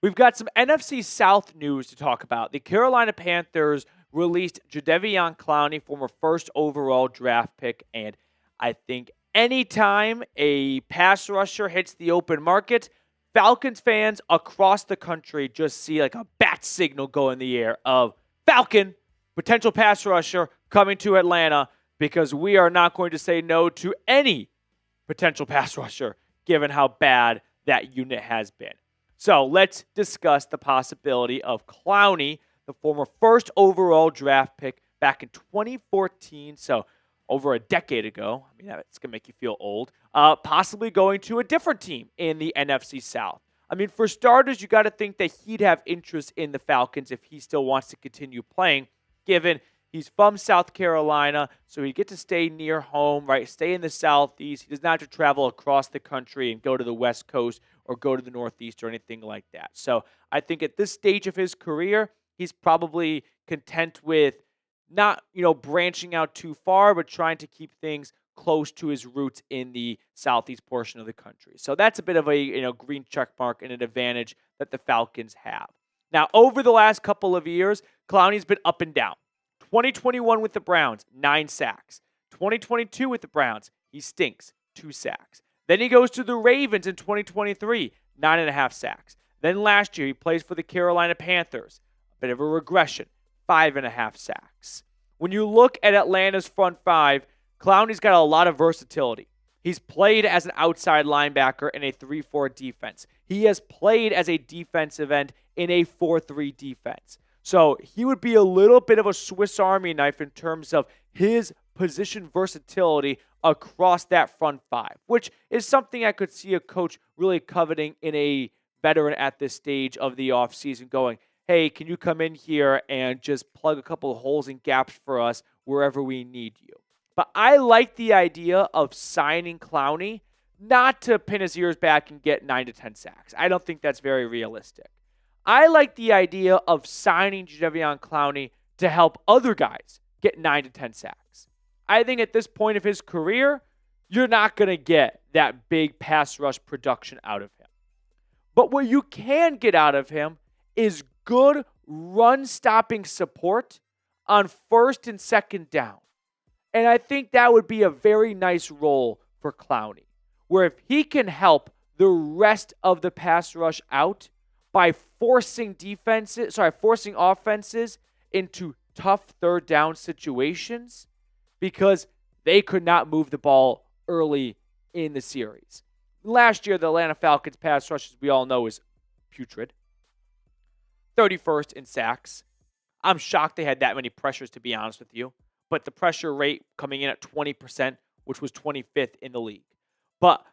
We've got some NFC South news to talk about. The Carolina Panthers released Jadeveon Clowney, former first overall draft pick, and I think anytime a pass rusher hits the open market, Falcons fans across the country just see like a bat signal go in the air of Falcon, potential pass rusher coming to Atlanta, because we are not going to say no to any potential pass rusher given how bad that unit has been. So let's discuss the possibility of Clowney, the former first overall draft pick back in 2014, so over a decade ago. I mean, it's going to make you feel old. Possibly going to a different team in the NFC South. I mean, for starters, you got to think that he'd have interest in the Falcons if he still wants to continue playing, given he's from South Carolina, so he'd get to stay near home, right? Stay in the Southeast. He does not have to travel across the country and go to the West Coast or go to the Northeast or anything like that. So I think at this stage of his career, he's probably content with not, branching out too far, but trying to keep things close to his roots in the Southeast portion of the country. So that's a bit of a, green check mark and an advantage that the Falcons have. Now, over the last couple of years, Clowney's been up and down. 2021 with the Browns, 9 sacks. 2022 with the Browns, he stinks, 2 sacks. Then he goes to the Ravens in 2023, 9.5 sacks. Then last year, he plays for the Carolina Panthers. A bit of a regression, 5.5 sacks. When you look at Atlanta's front five, Clowney's got a lot of versatility. He's played as an outside linebacker in a 3-4 defense. He has played as a defensive end in a 4-3 defense. So he would be a little bit of a Swiss Army knife in terms of his position versatility across that front five, which is something I could see a coach really coveting in a veteran at this stage of the offseason, going, hey, can you come in here and just plug a couple of holes and gaps for us wherever we need you? But I like the idea of signing Clowney, not to pin his ears back and get 9 to 10 sacks. I don't think that's very realistic. I like the idea of signing Jadeveon Clowney to help other guys get 9 to 10 sacks. I think at this point of his career, you're not going to get that big pass rush production out of him. But what you can get out of him is good run-stopping support on first and second down. And I think that would be a very nice role for Clowney, where if he can help the rest of the pass rush out by forcing offenses into tough third down situations because they could not move the ball early in the series. Last year, the Atlanta Falcons pass rush, as we all know, is putrid. 31st in sacks. I'm shocked they had that many pressures, to be honest with you. But the pressure rate coming in at 20%, which was 25th in the league. But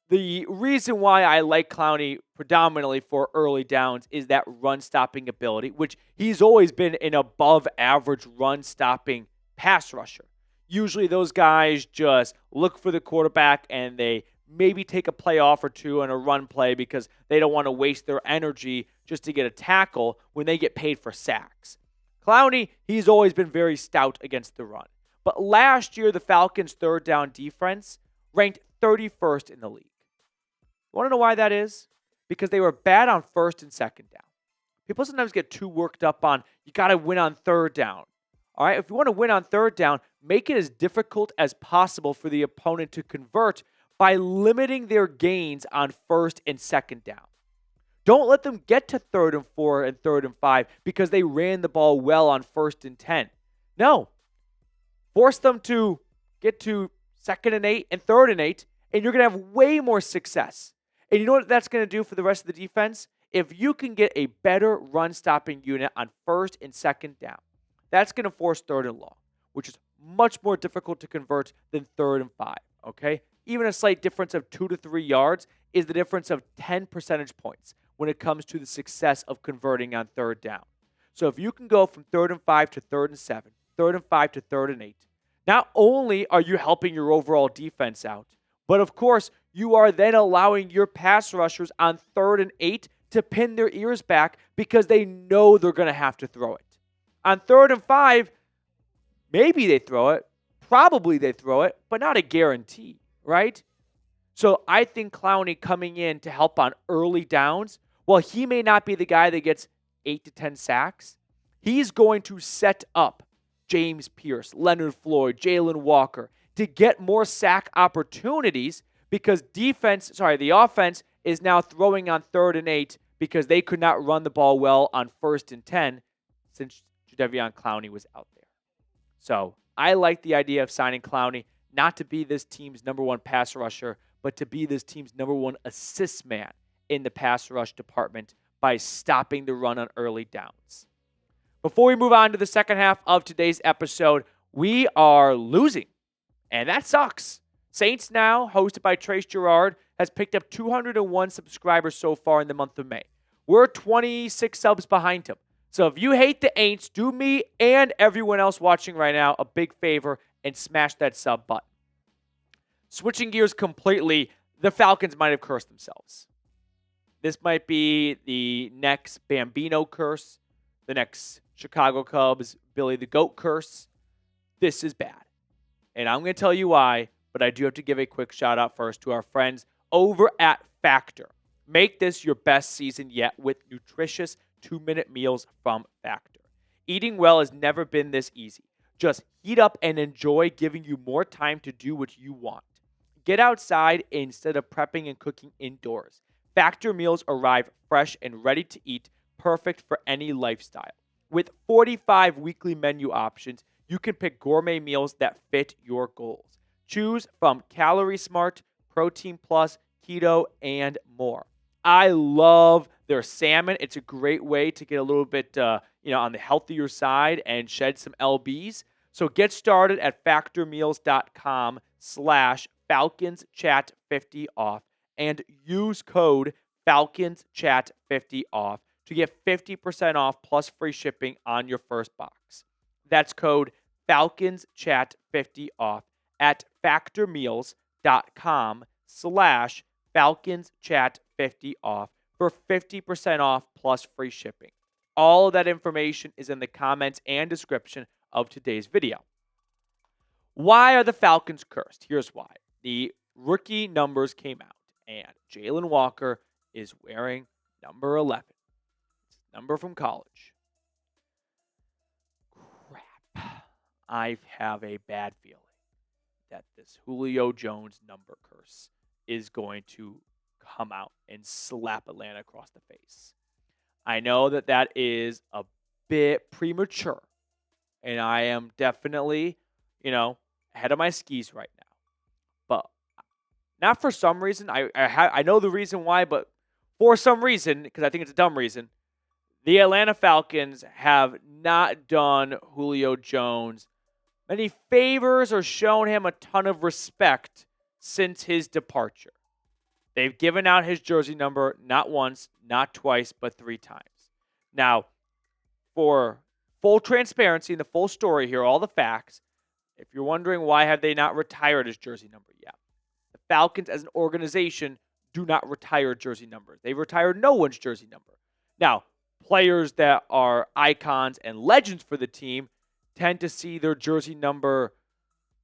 the reason why I like Clowney predominantly for early downs is that run-stopping ability, which he's always been an above-average run-stopping pass rusher. Usually those guys just look for the quarterback and they maybe take a play off or two on a run play because they don't want to waste their energy just to get a tackle when they get paid for sacks. Clowney, he's always been very stout against the run. But last year, the Falcons' third down defense ranked 31st in the league. You want to know why that is? Because they were bad on first and second down. People sometimes get too worked up on, you got to win on third down. All right, if you want to win on third down, make it as difficult as possible for the opponent to convert by limiting their gains on first and second down. Don't let them get to 3rd and 4 and 3rd and 5 because they ran the ball well on 1st and 10. No. Force them to get to 2nd and 8 and 3rd and 8, and you're going to have way more success. And you know what that's going to do for the rest of the defense? If you can get a better run-stopping unit on 1st and 2nd down, that's going to force 3rd and long, which is much more difficult to convert than 3rd and 5, okay? Even a slight difference of 2 to 3 yards is the difference of 10 percentage points when it comes to the success of converting on 3rd down. So if you can go from 3rd and 5 to 3rd and 7, 3rd and 5 to 3rd and 8, not only are you helping your overall defense out, but of course, you are then allowing your pass rushers on 3rd and 8 to pin their ears back because they know they're going to have to throw it. On 3rd and 5, maybe they throw it, probably they throw it, but not a guarantee, right? So I think Clowney coming in to help on early downs, while he may not be the guy that gets 8 to 10 sacks, he's going to set up James Pearce, Leonard Floyd, Jalon Walker to get more sack opportunities because the offense is now throwing on 3rd and 8 because they could not run the ball well on 1st and 10 since Jadeveon Clowney was out there. So I like the idea of signing Clowney not to be this team's number 1 pass rusher, but to be this team's number 1 assist man in the pass rush department by stopping the run on early downs. Before we move on to the second half of today's episode, we are losing, and that sucks. Saints Now, hosted by Trace Gerard, has picked up 201 subscribers so far in the month of May. We're 26 subs behind him. So if you hate the Aints, do me and everyone else watching right now a big favor and smash that sub button. Switching gears completely, the Falcons might have cursed themselves. This might be the next Bambino curse, the next Chicago Cubs, Billy the Goat curse. This is bad. And I'm going to tell you why, but I do have to give a quick shout out first to our friends over at Factor. Make this your best season yet with nutritious 2-minute meals from Factor. Eating well has never been this easy. Just heat up and enjoy, giving you more time to do what you want. Get outside instead of prepping and cooking indoors. Factor meals arrive fresh and ready to eat, perfect for any lifestyle. With 45 weekly menu options, you can pick gourmet meals that fit your goals. Choose from Calorie Smart, Protein Plus, Keto, and more. I love their salmon. It's a great way to get a little bit on the healthier side and shed some LBs. So get started at factormeals.com/FalconsChat50off and use code FalconsChat50off to get 50% off plus free shipping on your first box. That's code FalconsChat50off at factormeals.com/FalconsChat50off for 50% off plus free shipping. All of that information is in the comments and description of today's video. Why are the Falcons cursed? Here's why. The rookie numbers came out, and Jalon Walker is wearing number 11. It's his number from college. Crap. I have a bad feeling that this Julio Jones number curse is going to come out and slap Atlanta across the face. I know that is a bit premature, and I am definitely, ahead of my skis right now. But not for some reason. I know the reason why, but for some reason, because I think it's a dumb reason, the Atlanta Falcons have not done Julio Jones many favors or shown him a ton of respect since his departure. They've given out his jersey number not once, not twice, but 3 times. Now, for full transparency and the full story here, all the facts, if you're wondering why have they not retired his jersey number yet, the Falcons as an organization do not retire jersey numbers. They retire no one's jersey number. Now, players that are icons and legends for the team tend to see their jersey number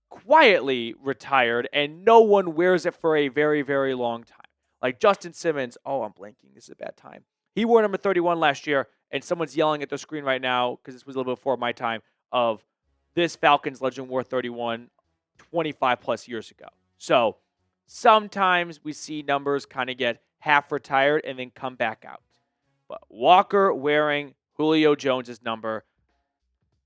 quietly retired, and no one wears it for a very, very long time. Like Justin Simmons, I'm blanking. This is a bad time. He wore number 31 last year, and someone's yelling at the screen right now, because this was a little bit before my time, of this Falcons legend wore 31 25 plus years ago. So sometimes we see numbers kind of get half retired and then come back out. But Walker wearing Julio Jones' number,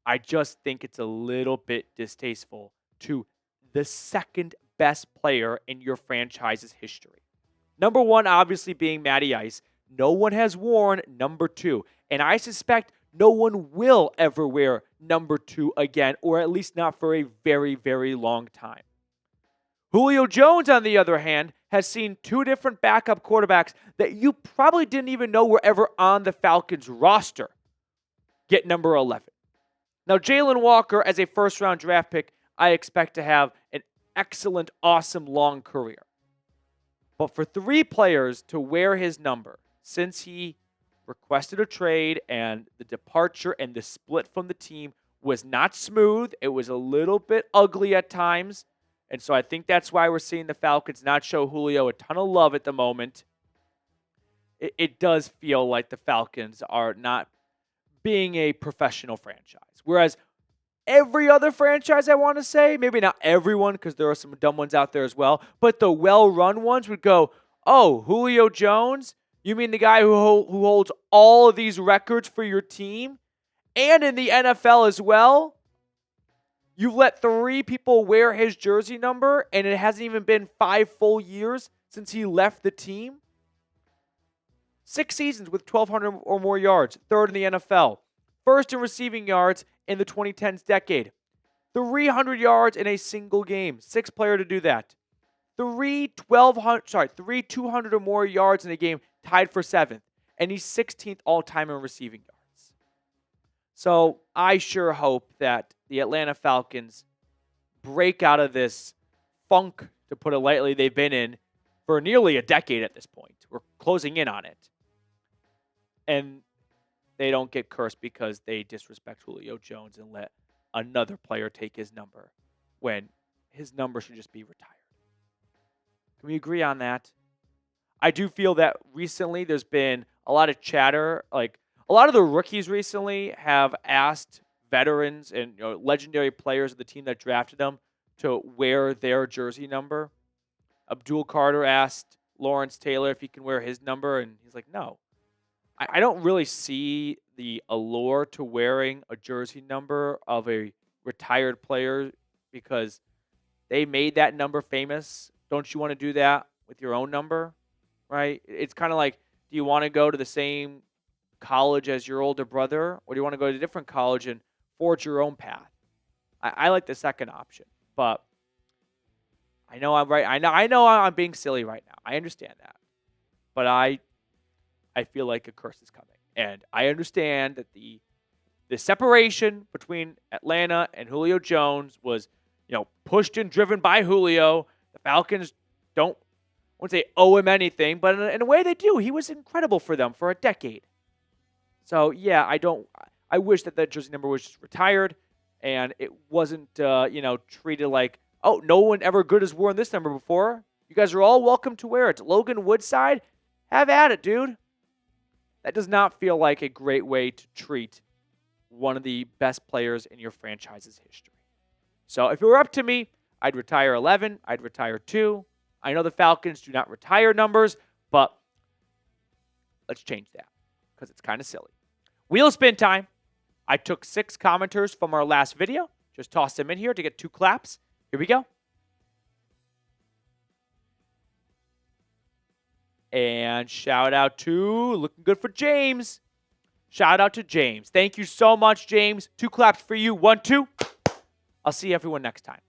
I just think it's a little bit distasteful to the second best player in your franchise's history. Number 1, obviously, being Matty Ice. No one has worn number 2. And I suspect no one will ever wear number 2 again, or at least not for a very, very long time. Julio Jones, on the other hand, has seen 2 different backup quarterbacks that you probably didn't even know were ever on the Falcons roster get number 11. Now, Jalon Walker, as a first-round draft pick, I expect to have an excellent, awesome, long career. But for 3 players to wear his number since he requested a trade and the departure and the split from the team was not smooth. It was a little bit ugly at times. And so I think that's why we're seeing the Falcons not show Julio a ton of love at the moment. it does feel like the Falcons are not being a professional franchise. Whereas every other franchise, I want to say, maybe not everyone, because there are some dumb ones out there as well, but the well-run ones would go, oh, Julio Jones? You mean the guy who holds all of these records for your team? And in the NFL as well? You've let 3 people wear his jersey number, and it hasn't even been 5 full years since he left the team? 6 seasons with 1,200 or more yards, 3rd in the NFL. 1st in receiving yards in the 2010s decade. 300 yards in a single game. 6th player to do that. 3 200 or more yards in a game, tied for 7th. And he's 16th all-time in receiving yards. So I sure hope that the Atlanta Falcons break out of this funk, to put it lightly, they've been in for nearly a decade at this point. We're closing in on it. And they don't get cursed because they disrespect Julio Jones and let another player take his number when his number should just be retired. Can we agree on that? I do feel that recently there's been a lot of chatter. Like, a lot of the rookies recently have asked veterans and legendary players of the team that drafted them to wear their jersey number. Abdul Carter asked Lawrence Taylor if he can wear his number, and he's like, no. I don't really see the allure to wearing a jersey number of a retired player because they made that number famous. Don't you want to do that with your own number, right? It's kind of like, do you want to go to the same college as your older brother, or do you want to go to a different college and forge your own path? I like the second option, but I know I'm right. I know I'm being silly right now. I understand that, but I feel like a curse is coming. And I understand that the separation between Atlanta and Julio Jones was, pushed and driven by Julio. The Falcons I wouldn't say owe him anything, but in a way they do. He was incredible for them for a decade. So, yeah, I wish that jersey number was just retired and it wasn't, treated like, oh, no one ever good has worn this number before. You guys are all welcome to wear it. Logan Woodside, have at it, dude. That does not feel like a great way to treat one of the best players in your franchise's history. So if it were up to me, I'd retire 11. I'd retire 2. I know the Falcons do not retire numbers, but let's change that because it's kind of silly. Wheel of spin time. I took 6 commenters from our last video. Just tossed them in here to get 2 claps. Here we go. And shout out to, looking good for James. Shout out to James. Thank you so much, James. 2 claps for you. 1, 2. I'll see everyone next time.